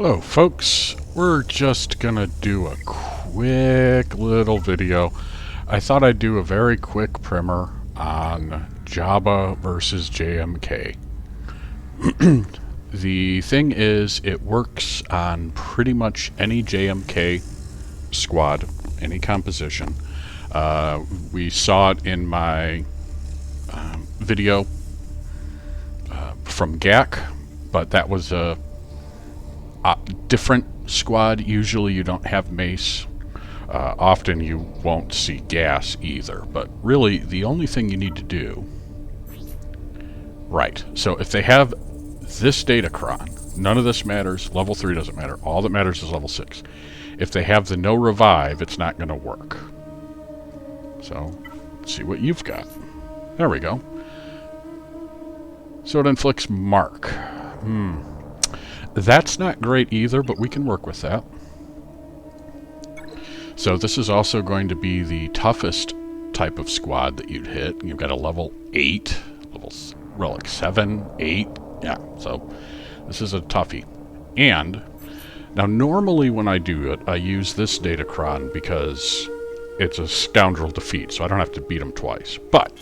Hello folks, we're just gonna do a quick little video. I thought I'd do a very quick primer on Jabba versus JMK. The thing is, it works on pretty much any JMK squad, any composition. We saw it in my video from GAC, but that was a different squad. Usually you don't have mace. Often you won't see gas either, but really the only thing you need to do... Right, so if they have this data cron, none of this matters, level 3 doesn't matter, all that matters is level 6. If they have the no revive, it's not going to work. So, let's see what you've got. There we go. So it inflicts mark. That's not great either, but we can work with that. So this is also going to be the toughest type of squad that you'd hit. You've got a level 8, relic 7, 8. Yeah, so this is a toughie. And now normally when I do it, I use this datacron because it's a scoundrel defeat, so I don't have to beat him twice. But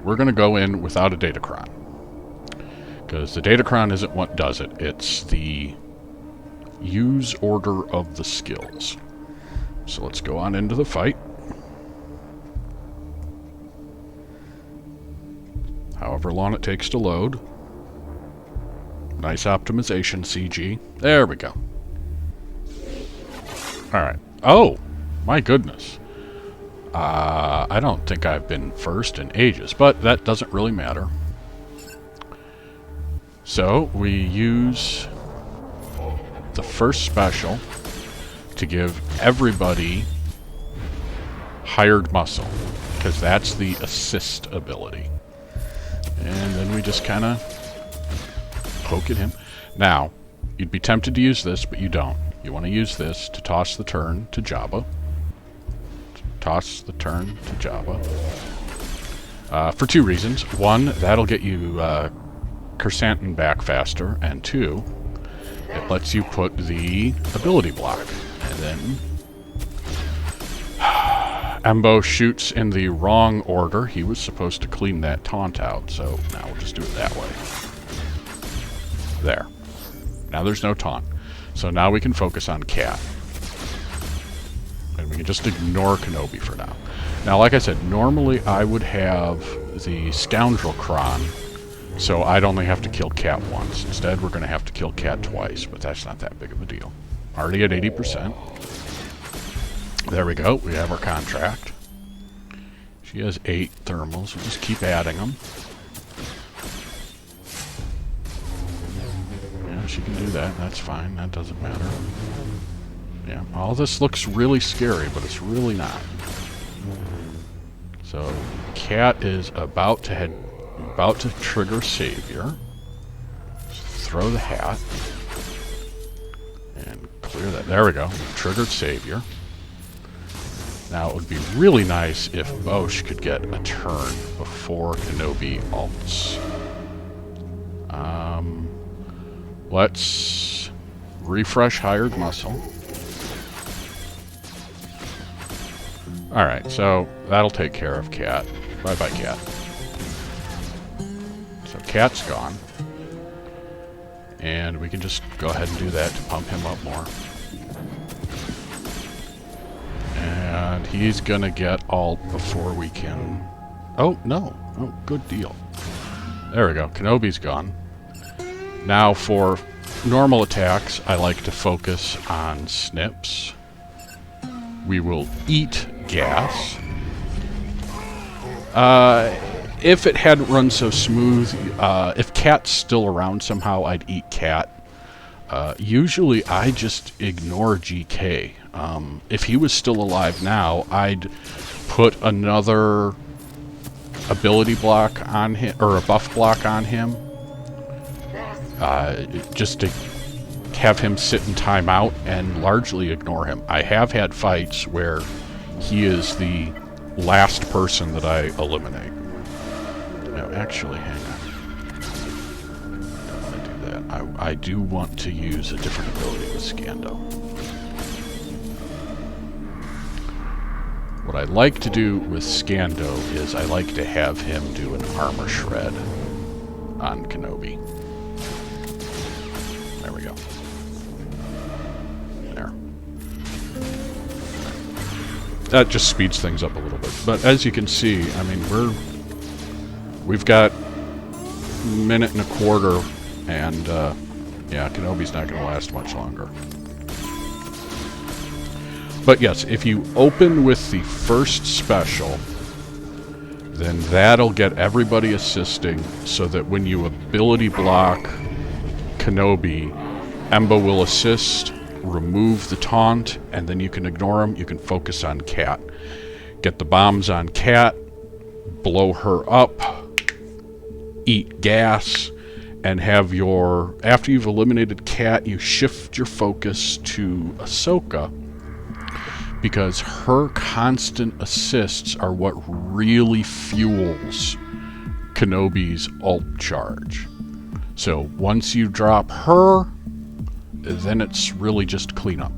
we're going to go in without a datacron, because the datacron isn't what does it, it's the use order of the skills. So let's go on into the fight. However long it takes to load. Nice optimization, CG. There we go. Alright. Oh! My goodness. I don't think I've been first in ages, but that doesn't really matter. So, we use the first special to give everybody hired muscle, because that's the assist ability. And then we just kind of poke at him. Now, you'd be tempted to use this, but you don't. You want to use this to toss the turn to Jabba. Toss the turn to Jabba. For two reasons. One, that'll get you Chrysanthemum back faster, and two, it lets you put the ability block. And then Embo shoots in the wrong order. He was supposed to clean that taunt out, so now we'll just do it that way. There. Now there's no taunt. So now we can focus on Cat. And we can just ignore Kenobi for now. Now, like I said, normally I would have the Scoundrel Cron, so I'd only have to kill Cat once. Instead, we're going to have to kill Cat twice, but that's not that big of a deal. Already at 80%. There we go. We have our contract. She has 8 thermals. We'll just keep adding them. Yeah, she can do that. That's fine. That doesn't matter. Yeah, all this looks really scary, but it's really not. So, Cat is about to trigger Savior. Just throw the hat. And clear that. There we go. Triggered Savior. Now, it would be really nice if Bosch could get a turn before Kenobi ults. Let's refresh hired muscle. Alright, so that'll take care of Cat. Bye-bye, Cat. So Cat's gone. And we can just go ahead and do that to pump him up more. And he's gonna get ult before we can... Oh, no. Oh, good deal. There we go. Kenobi's gone. Now for normal attacks, I like to focus on snips. We will eat gas. If it hadn't run so smooth, if Cat's still around somehow, I'd eat Cat. Usually I just ignore GK. If he was still alive now, I'd put another ability block on him, or a buff block on him, just to have him sit in timeout and largely ignore him. I have had fights where he is the last person that I eliminate. No, actually, hang on. I don't want to do that. I do want to use a different ability with Scando. What I like to do with Scando is I like to have him do an armor shred on Kenobi. There we go. There. That just speeds things up a little bit. But as you can see, I mean, we've got a minute and a quarter, and yeah, Kenobi's not going to last much longer. But yes, if you open with the first special, then that'll get everybody assisting, so that when you ability block Kenobi, Embo will assist, remove the taunt, and then you can ignore him. You can focus on Cat. Get the bombs on Cat, blow her up, eat gas, and have your... After you've eliminated Cat, you shift your focus to Ahsoka, because her constant assists are what really fuels Kenobi's ult charge. So once you drop her, then it's really just cleanup.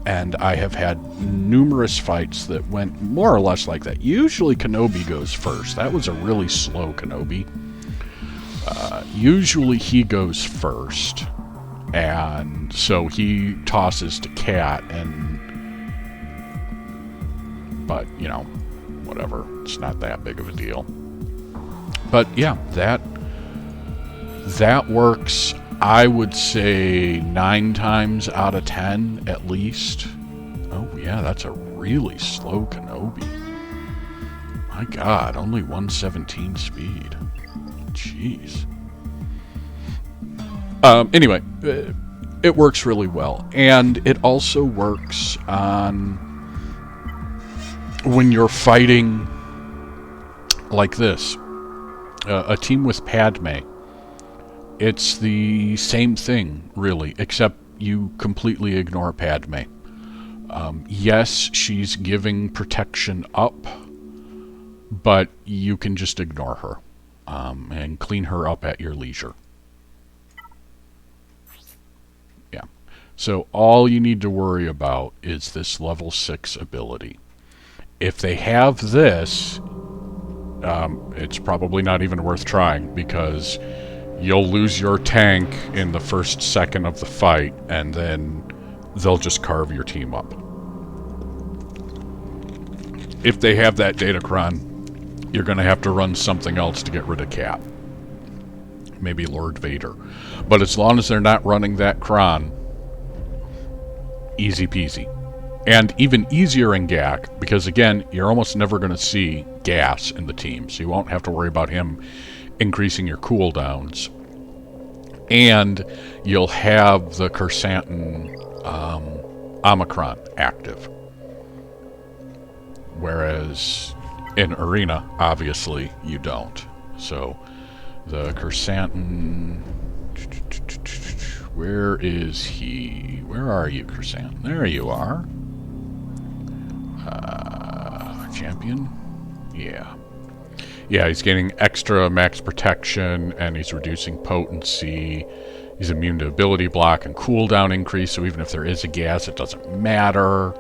And I have had numerous fights that went more or less like that. Usually Kenobi goes first. That was a really slow Kenobi. Usually he goes first, and so he tosses to Cat, but, you know, whatever. It's not that big of a deal. But yeah, that works, I would say, 9 times out of 10 at least. Oh yeah, that's a really slow Kenobi. My god, only 117 speed. Jeez. Anyway, it works really well. And it also works on when you're fighting like this. A team with Padme. It's the same thing, really, except you completely ignore Padme. Yes, she's giving protection up, but you can just ignore her and clean her up at your leisure. Yeah. So all you need to worry about is this level 6 ability. If they have this, it's probably not even worth trying, because you'll lose your tank in the first second of the fight, and then they'll just carve your team up. If they have that datacron, you're going to have to run something else to get rid of Cat. Maybe Lord Vader. But as long as they're not running that cron, easy peasy. And even easier in Gak, because again, you're almost never going to see Gas in the team, so you won't have to worry about him increasing your cooldowns. And you'll have the Kersantin Omicron active. Whereas in Arena, obviously, you don't. So the Kersantin... Where is he? Where are you, Kersantin? There you are. Champion? Yeah. Yeah, he's gaining extra max protection, and he's reducing potency. He's immune to ability block and cooldown increase, so even if there is a gas, it doesn't matter.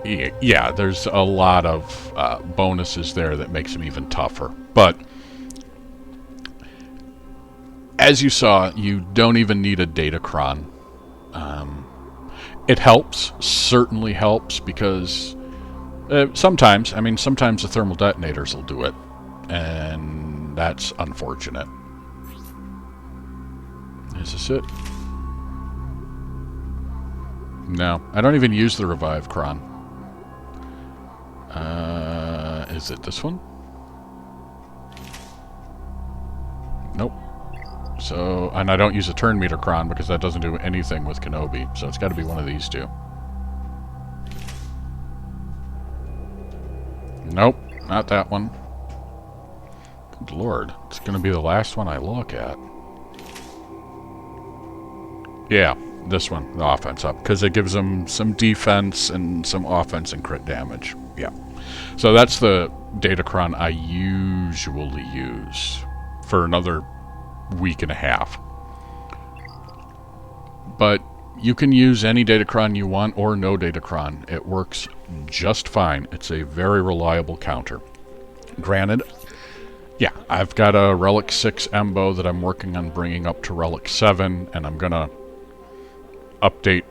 Yeah, there's a lot of bonuses there that makes him even tougher. But as you saw, you don't even need a datacron. It helps, certainly helps, because sometimes the thermal detonators will do it, and that's unfortunate. Is this it? No, I don't even use the revive cron. Is it this one? Nope. So, and I don't use a turn meter cron because that doesn't do anything with Kenobi, so it's got to be one of these two. Nope, not that one. Good lord, it's going to be the last one I look at. Yeah, this one, the offense up, because it gives them some defense and some offense and crit damage. Yeah. So that's the datacron I usually use for another week and a half. But you can use any datacron you want or no datacron. It works just fine. It's a very reliable counter. Granted, yeah, I've got a Relic 6 Embo that I'm working on bringing up to Relic 7, and I'm going to update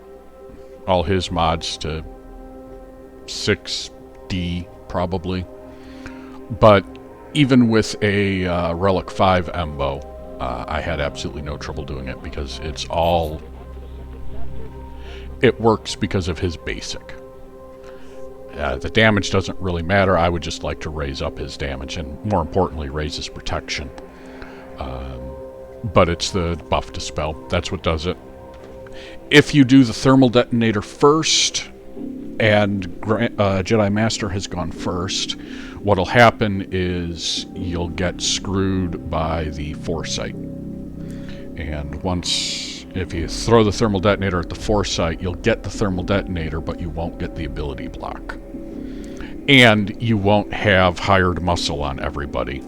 all his mods to 6D, probably. But even with a Relic 5 Embo, I had absolutely no trouble doing it because it's all... It works because of his basic. The damage doesn't really matter. I would just like to raise up his damage and, more importantly, raise his protection. But it's the buff to spell. That's what does it. If you do the thermal detonator first, and Jedi Master has gone first, what'll happen is you'll get screwed by the Foresight. And if you throw the thermal detonator at the Foresight, you'll get the thermal detonator, but you won't get the ability block. And you won't have hired muscle on everybody.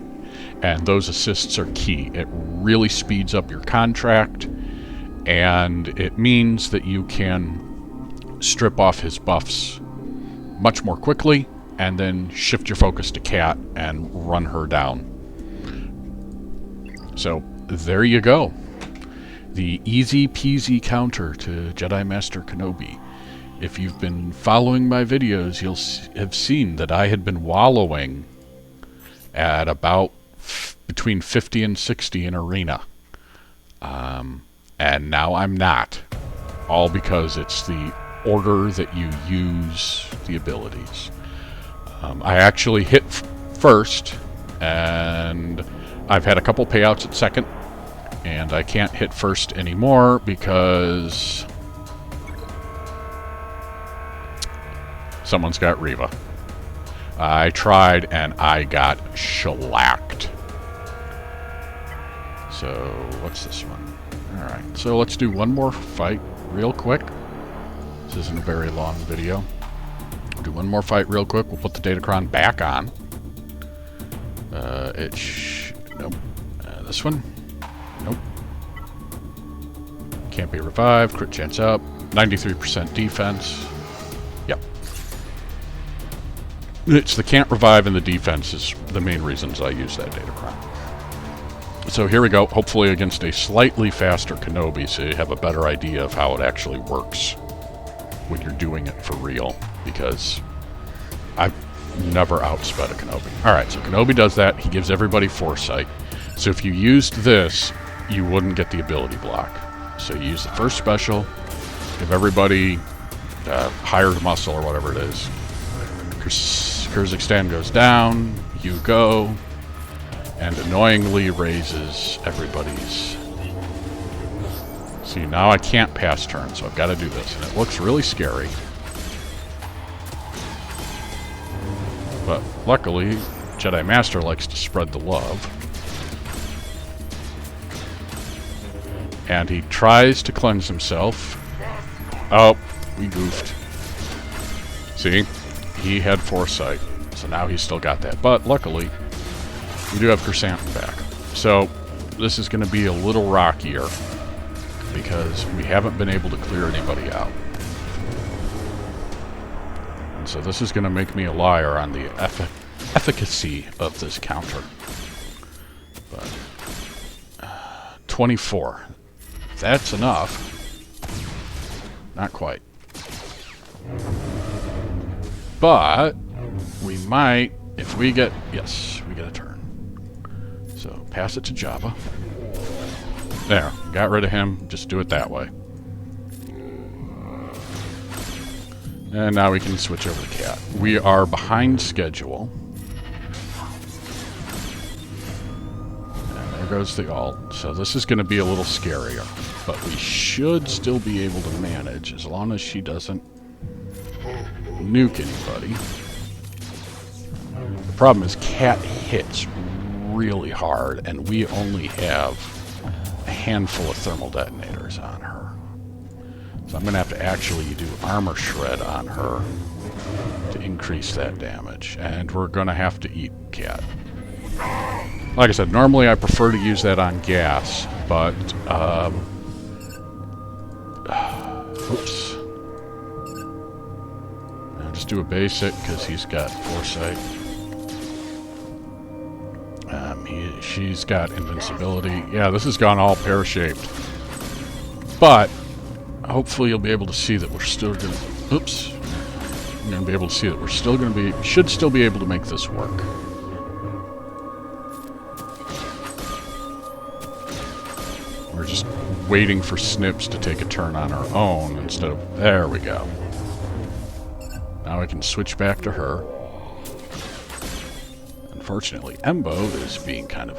And those assists are key. It really speeds up your contract, and it means that you can strip off his buffs much more quickly, and then shift your focus to Cat and run her down. So, there you go. The easy peasy counter to Jedi Master Kenobi. If you've been following my videos, you'll have seen that I had been wallowing at about between 50 and 60 in Arena. And now I'm not. All because it's the order that you use the abilities. I actually hit first, and I've had a couple payouts at second. And I can't hit first anymore because someone's got Reva. I tried and I got shellacked. So, what's this one? Alright, so let's do one more fight real quick. This isn't a very long video. We'll do one more fight real quick. We'll put the datacron back on. Nope. This one? Nope. Can't be revived. Crit chance up. 93% defense. Yep. It's the can't revive and the defense is the main reasons I use that datacron. So here we go. Hopefully against a slightly faster Kenobi, so you have a better idea of how it actually works when you're doing it for real. Because I've never outsped a Kenobi. Alright, so Kenobi does that. He gives everybody Foresight. So if you used this, you wouldn't get the ability block. So you use the first special, give everybody hired muscle or whatever it is. Curse Extend goes down, you go, and annoyingly raises everybody's. See, now I can't pass turn, so I've got to do this. And it looks really scary. But luckily, Jedi Master likes to spread the love. And he tries to cleanse himself. Oh, we goofed. See? He had Foresight. So now he's still got that. But luckily, we do have Chrysanthemum back. So this is going to be a little rockier because we haven't been able to clear anybody out. And so this is going to make me a liar on the efficacy of this counter. But 24. That's enough. Not quite. But we might, if we get, yes, we get a turn. So pass it to Jabba. There, got rid of him. Just do it that way. And now we can switch over to Cat. We are behind schedule. And there goes the ult. So this is going to be a little scarier. But we should still be able to manage as long as she doesn't nuke anybody. The problem is Cat hits really hard, and we only have a handful of thermal detonators on her. So I'm going to have to actually do armor shred on her to increase that damage. And we're going to have to eat Cat. Like I said, normally I prefer to use that on gas, but Oops. I'll just do a basic because he's got foresight. She's got invincibility. Yeah, this has gone all pear-shaped. But hopefully you'll be able to see that we're still going to... Oops. You're going to be able to see that we're still going to be... Should still be able to make this work. We're just waiting for Snips to take a turn on her own instead of... There we go. Now I can switch back to her. Unfortunately, Embo is being kind of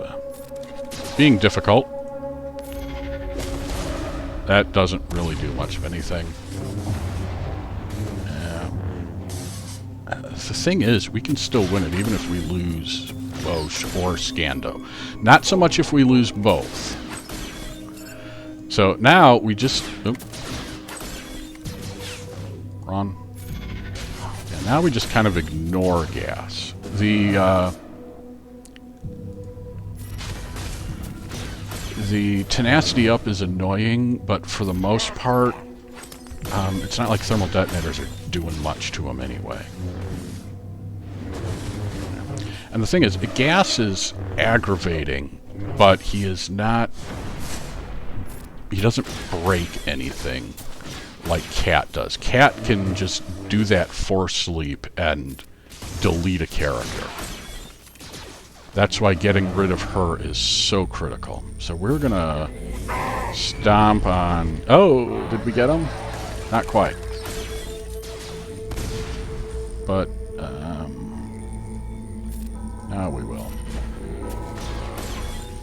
being difficult. That doesn't really do much of anything. The thing is, we can still win it even if we lose Bosch or Scando. Not so much if we lose both. So now we just... Run. And now we just kind of ignore gas. The tenacity up is annoying, but for the most part, it's not like thermal detonators are doing much to them anyway. And the thing is, gas is aggravating, but he is not... He doesn't break anything like Cat does. Cat can just do that force sleep and delete a character. That's why getting rid of her is so critical. So we're gonna stomp on... Oh, did we get him? Not quite. But, now we will.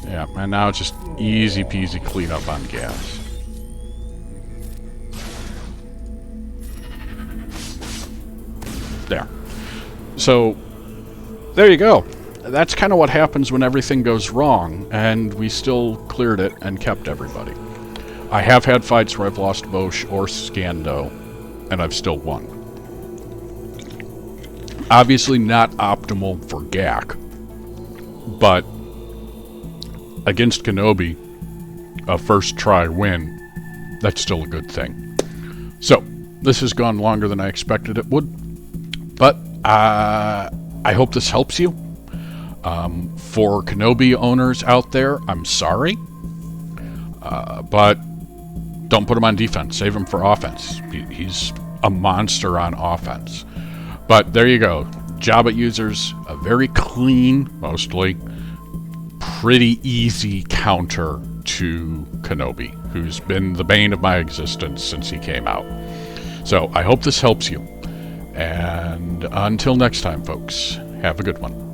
Yeah, and now it's just easy peasy cleanup on gas. There. So, there you go. That's kind of what happens when everything goes wrong, and we still cleared it and kept everybody. I have had fights where I've lost Bosch or Scando, and I've still won. Obviously not optimal for GAC, but against Kenobi, a first try win, that's still a good thing. So, this has gone longer than I expected it would, but I hope this helps you. For Kenobi owners out there, I'm sorry, but don't put him on defense. Save him for offense. He's a monster on offense. But there you go. Jabba users, a very clean, mostly, pretty easy counter to Kenobi, who's been the bane of my existence since he came out. So I hope this helps you. And until next time, folks, have a good one.